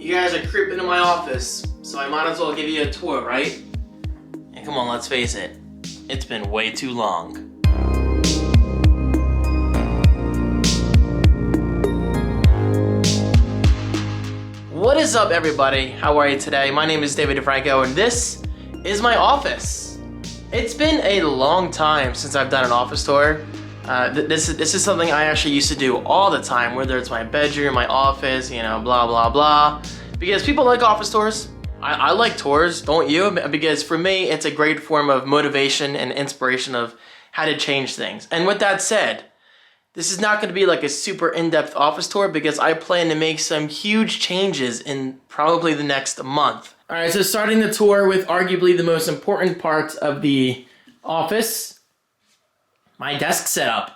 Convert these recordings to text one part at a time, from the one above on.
You guys are creeping in my office, so I might as well give you a tour, right? And come on, let's face it, it's been way too long. What is up, everybody? How are you today? My name is David DeFranco, and this is my office. It's been a long time since I've done an office tour. This is something I actually used to do all the time, whether it's my bedroom, my office, you know, blah, blah, blah. Because people like office tours. I like tours, don't you? Because for me, it's a great form of motivation and inspiration of how to change things. And with that said, this is not going to be like a super in-depth office tour because I plan to make some huge changes in probably the next month. All right, so starting the tour with arguably the most important part of the office, my desk setup.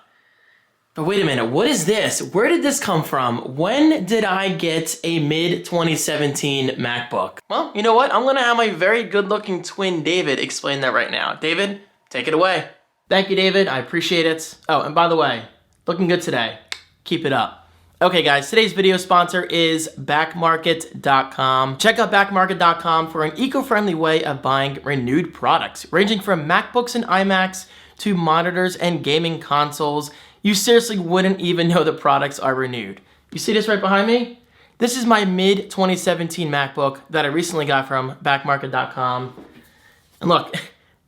But wait a minute, what is this? Where did this come from? When did I get a mid-2017 MacBook? Well, you know what? I'm gonna have my very good-looking twin David explain that right now. David, take it away. Thank you, David, I appreciate it. Oh, and by the way, looking good today. Keep it up. Okay guys, today's video sponsor is backmarket.com. Check out backmarket.com for an eco-friendly way of buying renewed products, ranging from MacBooks and iMacs to monitors and gaming consoles. You seriously wouldn't even know the products are renewed. You see this right behind me? This is my mid-2017 MacBook that I recently got from backmarket.com. And look,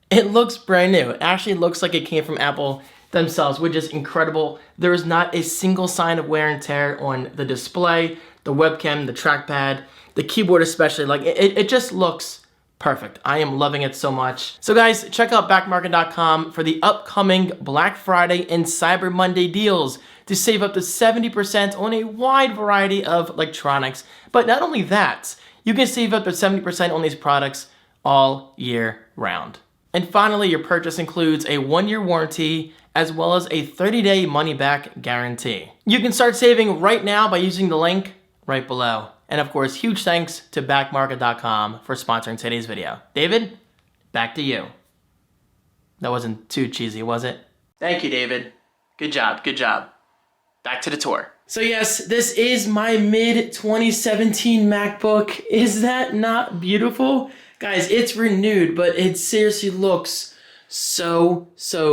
it looks brand new. It actually looks like it came from Apple themselves, which is incredible. There is not a single sign of wear and tear on the display, the webcam, the trackpad, the keyboard especially. Like it just looks perfect. I am loving it so much. So guys, check out backmarket.com for the upcoming Black Friday and Cyber Monday deals to save up to 70% on a wide variety of electronics. But not only that, you can save up to 70% on these products all year round. And finally, your purchase includes a 1-year warranty as well as a 30-day money-back guarantee. You can start saving right now by using the link right below. And of course, huge thanks to backmarket.com for sponsoring today's video. David, back to you. That wasn't too cheesy, was it? Thank you, David. Good job, good job. Back to the tour. So yes, this is my mid-2017 MacBook. Is that not beautiful? Guys, it's renewed, but it seriously looks so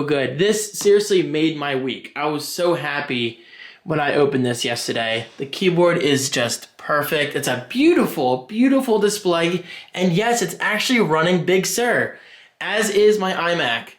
good. This seriously made my week. I was so happy when I opened this yesterday. The keyboard is just perfect. It's a beautiful, beautiful display. And yes, it's actually running Big Sur, as is my iMac.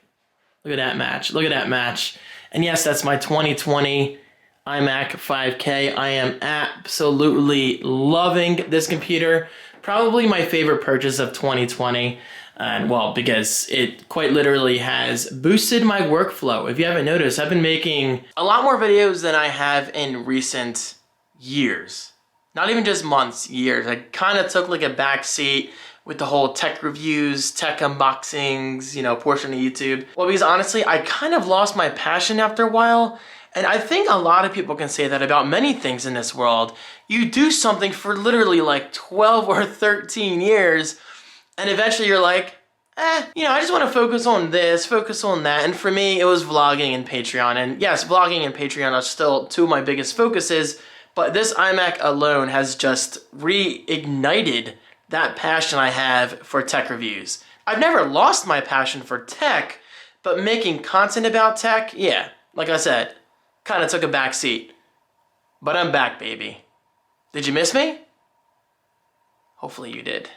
Look at that match. Look at that match. And yes, that's my 2020 iMac 5K. I am absolutely loving this computer. Probably my favorite purchase of 2020. And well, because it quite literally has boosted my workflow. If you haven't noticed, I've been making a lot more videos than I have in recent years. Not even just months, years. I kind of took like a back seat with the whole tech reviews, tech unboxings, you know, portion of YouTube. Well, because honestly, I kind of lost my passion after a while. And I think a lot of people can say that about many things in this world. You do something for literally like 12 or 13 years, and eventually you're like, you know, I just want to focus on this, focus on that. And for me, it was vlogging and Patreon. And yes, vlogging and Patreon are still two of my biggest focuses, but this iMac alone has just reignited that passion I have for tech reviews. I've never lost my passion for tech, but making content about tech, yeah, like I said, kind of took a back seat. But I'm back, baby. Did you miss me? Hopefully you did.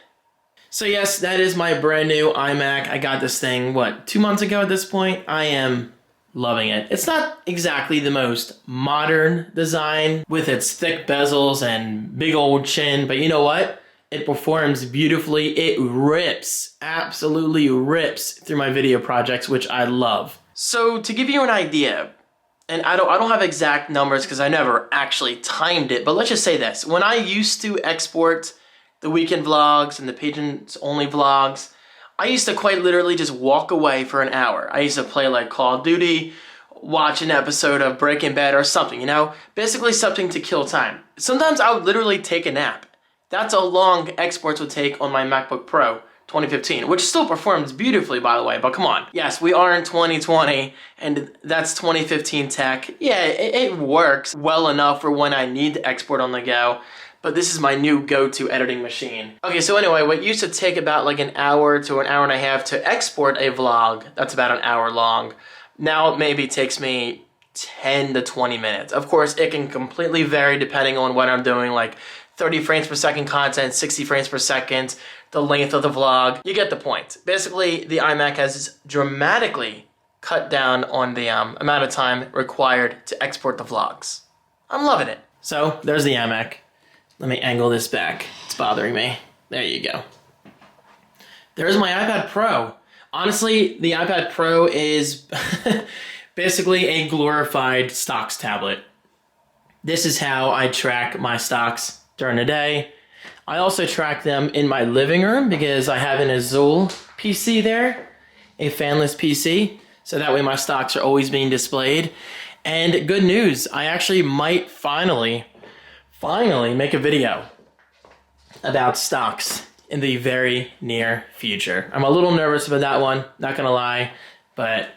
So yes, that is my brand new iMac. I got this thing, what, 2 months ago at this point? I am loving it. It's not exactly the most modern design with its thick bezels and big old chin, but you know what? It performs beautifully. It rips, absolutely rips through my video projects, which I love. So to give you an idea, and I don't have exact numbers because I never actually timed it, but let's just say this. When I used to export the weekend vlogs and the patrons only vlogs, I used to quite literally just walk away for an hour. I used to play like Call of Duty, watch an episode of Breaking Bad or something, you know? Basically something to kill time. Sometimes I would literally take a nap. That's how long exports would take on my MacBook Pro 2015, which still performs beautifully, by the way, but come on. Yes, we are in 2020, and that's 2015 tech. Yeah, it works well enough for when I need to export on the go. but this is my new go-to editing machine. Okay, so anyway, what used to take about like an hour to an hour and a half to export a vlog, that's about an hour long, now it maybe takes me 10 to 20 minutes. Of course, it can completely vary depending on what I'm doing, like 30 frames per second content, 60 frames per second, the length of the vlog. You get the point. Basically, the iMac has dramatically cut down on the amount of time required to export the vlogs. I'm loving it. So, there's the iMac. Let me angle this back. It's bothering me. There you go. There's my iPad Pro. Honestly, the iPad Pro is basically a glorified stocks tablet. This is how I track my stocks during the day. I also track them in my living room because I have an Azul PC there, a fanless PC, so that way my stocks are always being displayed. And good news, I actually might finally make a video about stocks in the very near future. I'm a little nervous about that one, not gonna lie, but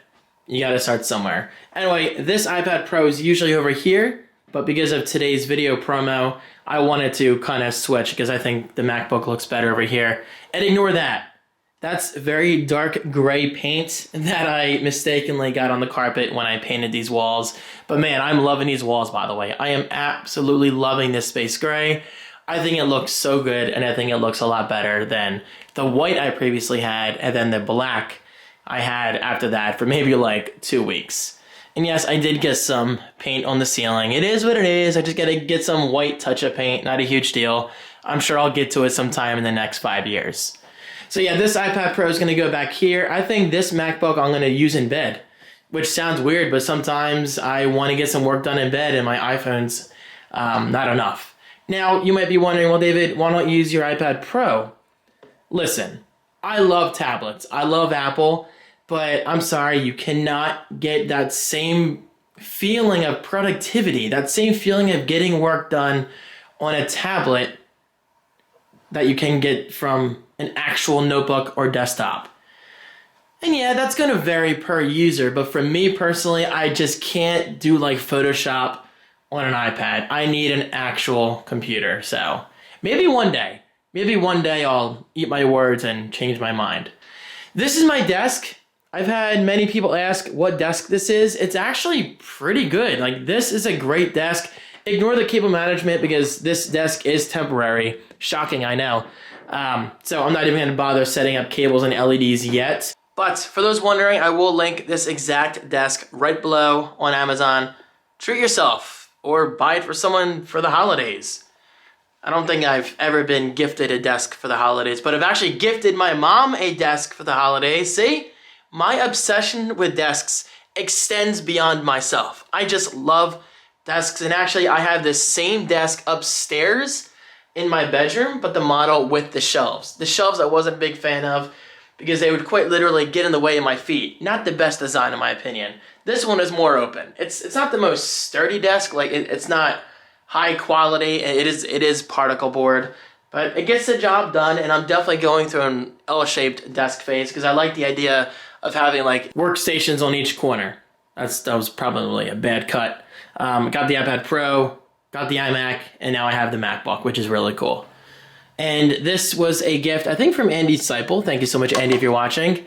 you gotta start somewhere. Anyway, this iPad Pro is usually over here, but because of today's video promo, I wanted to kind of switch because I think the MacBook looks better over here. And ignore that. That's very dark gray paint that I mistakenly got on the carpet when I painted these walls. But man, I'm loving these walls, by the way. I am absolutely loving this space gray. I think it looks so good, and I think it looks a lot better than the white I previously had, and then the black I had after that for maybe like 2 weeks. And yes, I did get some paint on the ceiling. It is what it is. I just gotta get some white touch-up paint. Not a huge deal. I'm sure I'll get to it sometime in the next 5 years. So yeah, this iPad Pro is gonna go back here. I think this MacBook I'm gonna use in bed, which sounds weird, but sometimes I wanna get some work done in bed and my iPhone's not enough. Now, you might be wondering, well, David, why not use your iPad Pro? Listen, I love tablets. I love Apple. But I'm sorry, you cannot get that same feeling of productivity, that same feeling of getting work done on a tablet that you can get from an actual notebook or desktop. And yeah, that's going to vary per user, but for me personally, I just can't do like Photoshop on an iPad. I need an actual computer. So maybe one day I'll eat my words and change my mind. This is my desk. I've had many people ask what desk this is. It's actually pretty good. Like, this is a great desk. Ignore the cable management because this desk is temporary. Shocking, I know. So I'm not even going to bother setting up cables and LEDs yet. But for those wondering, I will link this exact desk right below on Amazon. Treat yourself or buy it for someone for the holidays. I don't think I've ever been gifted a desk for the holidays, but I've actually gifted my mom a desk for the holidays. See? My obsession with desks extends beyond myself. I just love desks, and actually I have this same desk upstairs in my bedroom, but the model with the shelves. The shelves I wasn't a big fan of because they would quite literally get in the way of my feet. Not the best design in my opinion. This one is more open. It's not the most sturdy desk, like it's not high quality. It is particle board, but it gets the job done, and I'm definitely going through an L-shaped desk phase because I like the idea of having like workstations on each corner. That was probably a bad cut. Got the iPad Pro, got the iMac, and now I have the MacBook, which is really cool. And this was a gift, I think, from Andy Seipel. Thank you so much, Andy, if you're watching.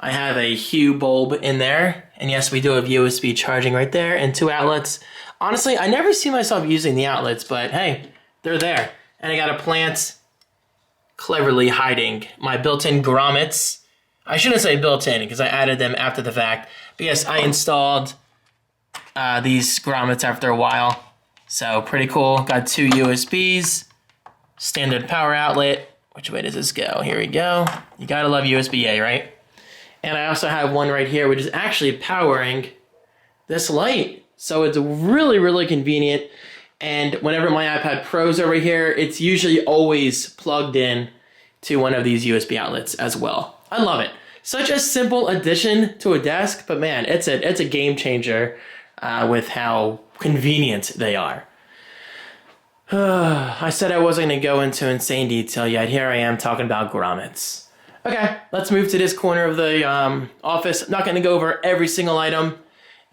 I have a Hue bulb in there, and yes, we do have USB charging right there and 2 outlets. Honestly, I never see myself using the outlets, but hey, they're there. And I got a plant cleverly hiding my built-in grommets. I shouldn't say built-in because I added them after the fact. But yes, I installed these grommets after a while. So pretty cool. Got 2 USBs, standard power outlet. Which way does this go? Here we go. You gotta love USB-A, right? And I also have one right here, which is actually powering this light. So it's really, really convenient. And whenever my iPad Pro's over here, it's usually always plugged in to one of these USB outlets as well. I love it. Such a simple addition to a desk, but man, it's a game changer with how convenient they are. I said I wasn't going to go into insane detail yet. Here I am talking about grommets. Okay, let's move to this corner of the office. I'm not going to go over every single item.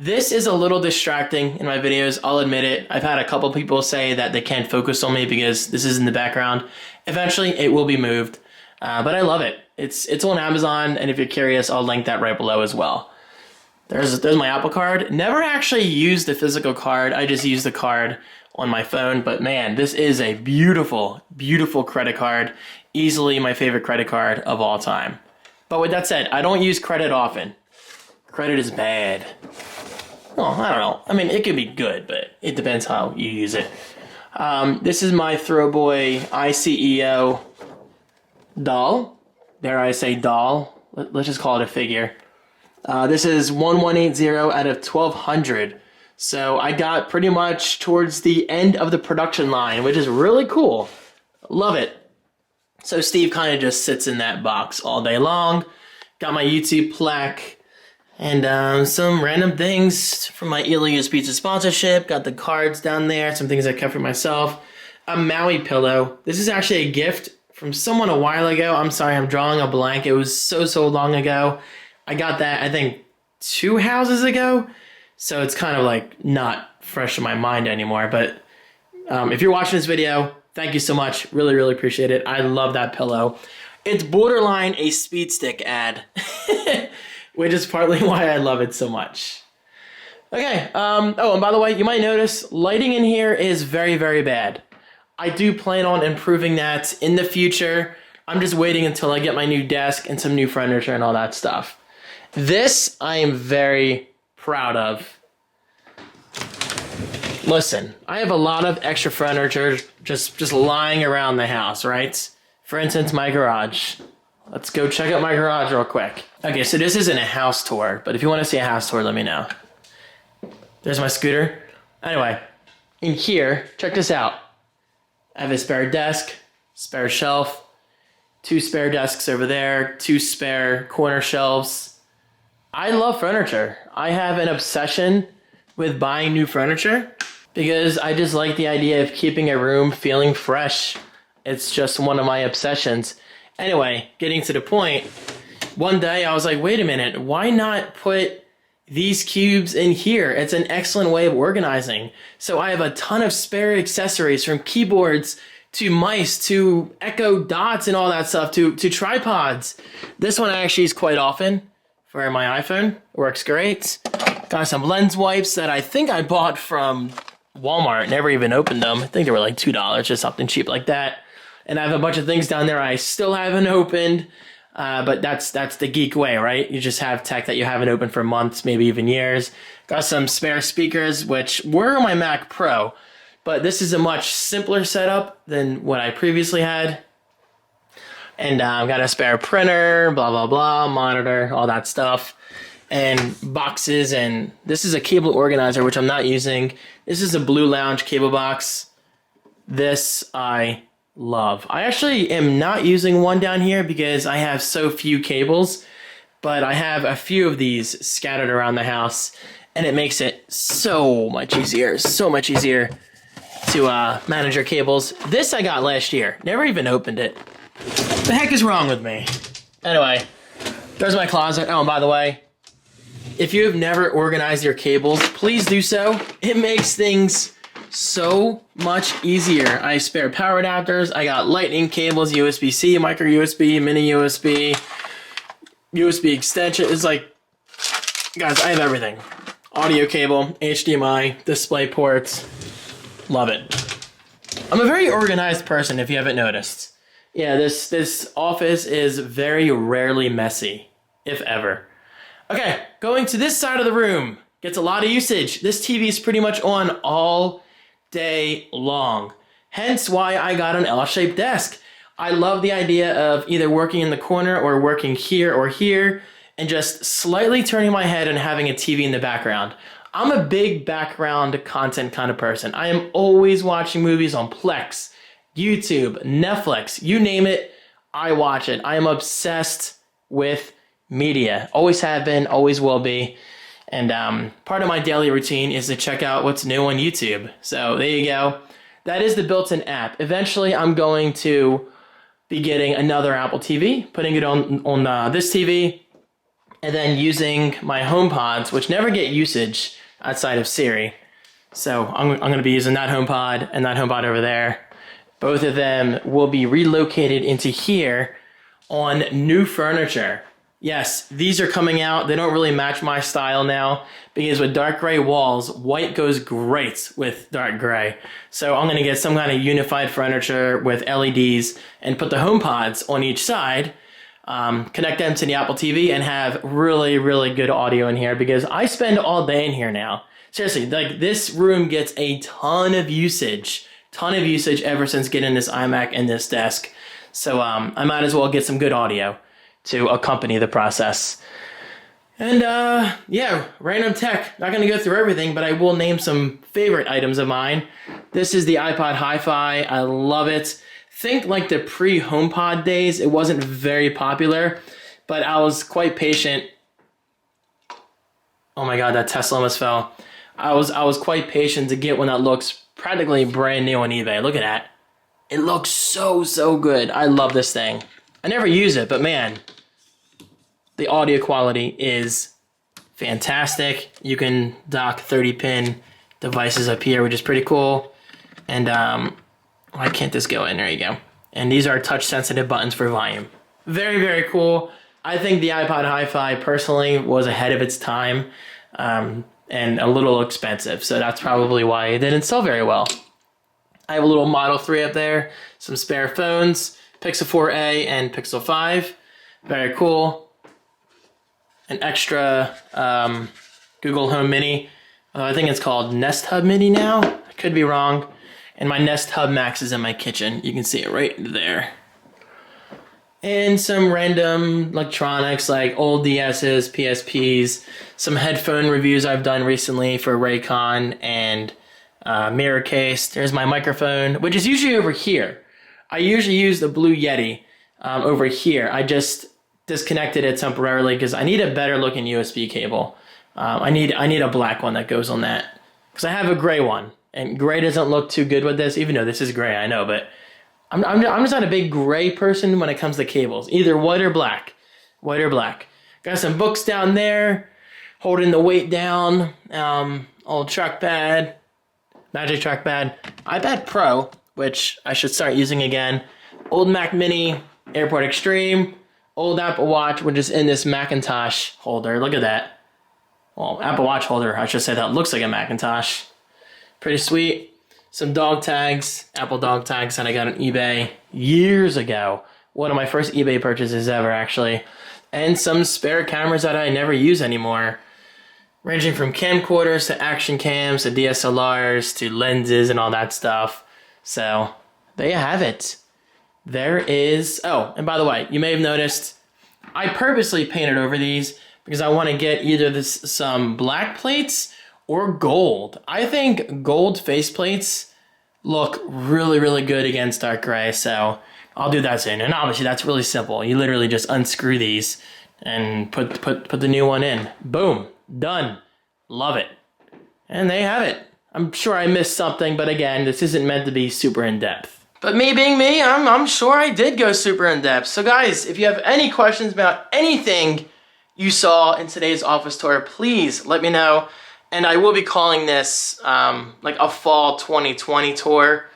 This is a little distracting in my videos, I'll admit it. I've had a couple people say that they can't focus on me because this is in the background. Eventually, it will be moved, but I love it. It's on Amazon, and if you're curious, I'll link that right below as well. There's my Apple Card. Never actually used the physical card. I just used the card on my phone, but man, this is a beautiful, beautiful credit card. Easily my favorite credit card of all time. But with that said, I don't use credit often. Credit is bad. Oh, I don't know. I mean, it could be good, but it depends how you use it. This is my Throwboy ICEO doll. Dare I say doll? Let's just call it a figure. This is 1180 out of 1200. So I got pretty much towards the end of the production line, which is really cool. Love it. So Steve kind of just sits in that box all day long. Got my YouTube plaque and some random things from my Elia's Pizza sponsorship. Got the cards down there, some things I kept for myself. A Maui pillow. This is actually a gift from someone a while ago. I'm sorry, I'm drawing a blank. It was so long ago. I got that, I think, 2 houses ago. So it's kind of like not fresh in my mind anymore. But if you're watching this video, thank you so much. Really, really appreciate it. I love that pillow. It's borderline a Speed Stick ad, which is partly why I love it so much. Okay, oh, and by the way, you might notice lighting in here is very, very bad. I do plan on improving that in the future. I'm just waiting until I get my new desk and some new furniture and all that stuff. This I am very proud of. Listen, I have a lot of extra furniture just lying around the house, right? For instance, my garage. Let's go check out my garage real quick. Okay, so this isn't a house tour, but if you want to see a house tour, let me know. There's my scooter. Anyway, in here, check this out. I have a spare desk, spare shelf, 2 spare desks over there, 2 spare corner shelves. I love furniture. I have an obsession with buying new furniture because I just like the idea of keeping a room feeling fresh. It's just one of my obsessions. Anyway, getting to the point, one day I was like, wait a minute, why not put these cubes in here? It's an excellent way of organizing. So I have a ton of spare accessories, from keyboards to mice to Echo Dots and all that stuff to tripods. This one I actually use quite often for my iPhone. Works great. Got some lens wipes that I think I bought from Walmart. Never even opened them. I think they were like $2, just something cheap like that. And I have a bunch of things down there I still haven't opened. But that's the geek way, right? You just have tech that you haven't opened for months, maybe even years. Got some spare speakers, which were on my Mac Pro. But this is a much simpler setup than what I previously had. And I've got a spare printer, blah, blah, blah, monitor, all that stuff. And boxes, and this is a cable organizer, which I'm not using. This is a Blue Lounge cable box. This I love. I actually am not using one down here because I have so few cables, but I have a few of these scattered around the house, and it makes it so much easier to manage your cables. This I got last year. Never even opened it. The heck is wrong with me? Anyway, there's my closet. Oh, and by the way, if you have never organized your cables, please do so. It makes things so much easier. I have spare power adapters. I got lightning cables, USB-C, micro USB, mini USB, USB extension. It's like, guys, I have everything. Audio cable, HDMI, display ports. Love it. I'm a very organized person, if you haven't noticed. Yeah, this office is very rarely messy, if ever. Okay, going to this side of the room. Gets a lot of usage. This TV is pretty much on all day long. Hence why I got an L-shaped desk. I love the idea of either working in the corner or working here or here and just slightly turning my head and having a TV in the background. I'm a big background content kind of person. I am always watching movies on Plex, YouTube, Netflix, you name it, I watch it. I am obsessed with media. Always have been, always will be. And part of my daily routine is to check out what's new on YouTube. So there you go. That is the built-in app. Eventually, I'm going to be getting another Apple TV, putting it on this TV, and then using my HomePods, which never get usage outside of Siri. So I'm going to be using that HomePod and that HomePod over there. Both of them will be relocated into here on new furniture. Yes, these are coming out. They don't really match my style now because with dark gray walls, white goes great with dark gray. So I'm going to get some kind of unified furniture with LEDs and put the HomePods on each side, connect them to the Apple TV, and have really, really good audio in here because I spend all day in here now. Seriously, like this room gets a ton of usage ever since getting this iMac and this desk. So I might as well get some good audio to accompany the process. And yeah, random tech. Not gonna go through everything, but I will name some favorite items of mine. This is the iPod Hi-Fi. I love it. Think like the pre-HomePod days. It wasn't very popular, but I was quite patient. Oh my God, that Tesla almost fell. I was quite patient to get one that looks practically brand new on eBay. Look at that. It looks so good. I love this thing. I never use it, but man, the audio quality is fantastic. You can dock 30-pin devices up here, which is pretty cool. And why can't this go in? There you go. And these are touch-sensitive buttons for volume. Very, very cool. I think the iPod Hi-Fi, personally, was ahead of its time and a little expensive. So that's probably why it didn't sell very well. I have a little Model 3 up there, some spare phones, Pixel 4a and Pixel 5. Very cool. An extra Google Home Mini. I think it's called Nest Hub Mini now. I could be wrong. And my Nest Hub Max is in my kitchen. You can see it right there. And some random electronics like old DS's, PSPs, some headphone reviews I've done recently for Raycon and mirror case. There's my microphone, which is usually over here. I usually use the Blue Yeti over here. I just disconnected it temporarily because I need a better looking USB cable. I need a black one that goes on that because I have a gray one, and gray doesn't look too good with this, even though this is gray, I know, but I'm just not a big gray person when it comes to cables. Either white or black. White or black. Got some books down there, holding the weight down. Old trackpad, Magic Trackpad, iPad Pro, which I should start using again. Old Mac Mini, Airport Extreme, old Apple Watch, which is in this Macintosh holder. Look at that. Well, Apple Watch holder, I should say, that looks like a Macintosh. Pretty sweet. Some dog tags, Apple dog tags that I got on eBay years ago. One of my first eBay purchases ever, actually. And some spare cameras that I never use anymore. Ranging from camcorders to action cams to DSLRs to lenses and all that stuff. So, there you have it. There is... Oh, and by the way, you may have noticed I purposely painted over these because I want to get either some black plates or gold. I think gold faceplates look really, really good against dark gray, so I'll do that soon. And obviously that's really simple. You literally just unscrew these and put the new one in. Boom. Done. Love it. And there you have it. I'm sure I missed something, but again, this isn't meant to be super in-depth. But me being me, I'm sure I did go super in-depth. So guys, if you have any questions about anything you saw in today's office tour, please let me know. And I will be calling this like a fall 2020 tour.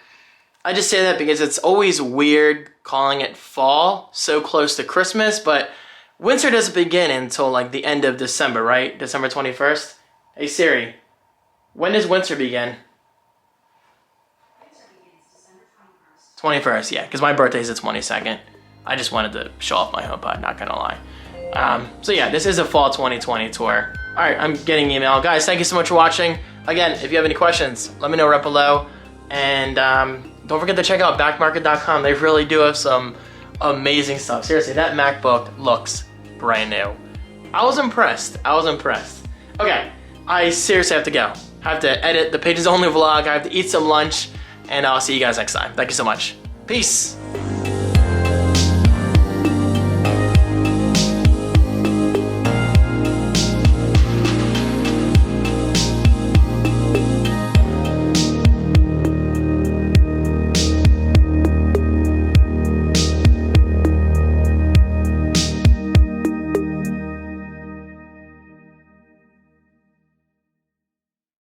I just say that because it's always weird calling it fall so close to Christmas, but winter doesn't begin until like the end of December, right? December 21st. Hey Siri, when does winter begin? Winter begins December 21st. 21st, yeah, because my birthday is the 22nd. I just wanted to show off my HomePod, not gonna lie. So yeah, this is a fall 2020 tour. All right, I'm getting email. Guys, thank you so much for watching. Again, if you have any questions, let me know right below. And don't forget to check out backmarket.com. They really do have some amazing stuff. Seriously, that MacBook looks brand new. I was impressed. Okay, I seriously have to go. I have to edit the Pages Only vlog. I have to eat some lunch. And I'll see you guys next time. Thank you so much. Peace.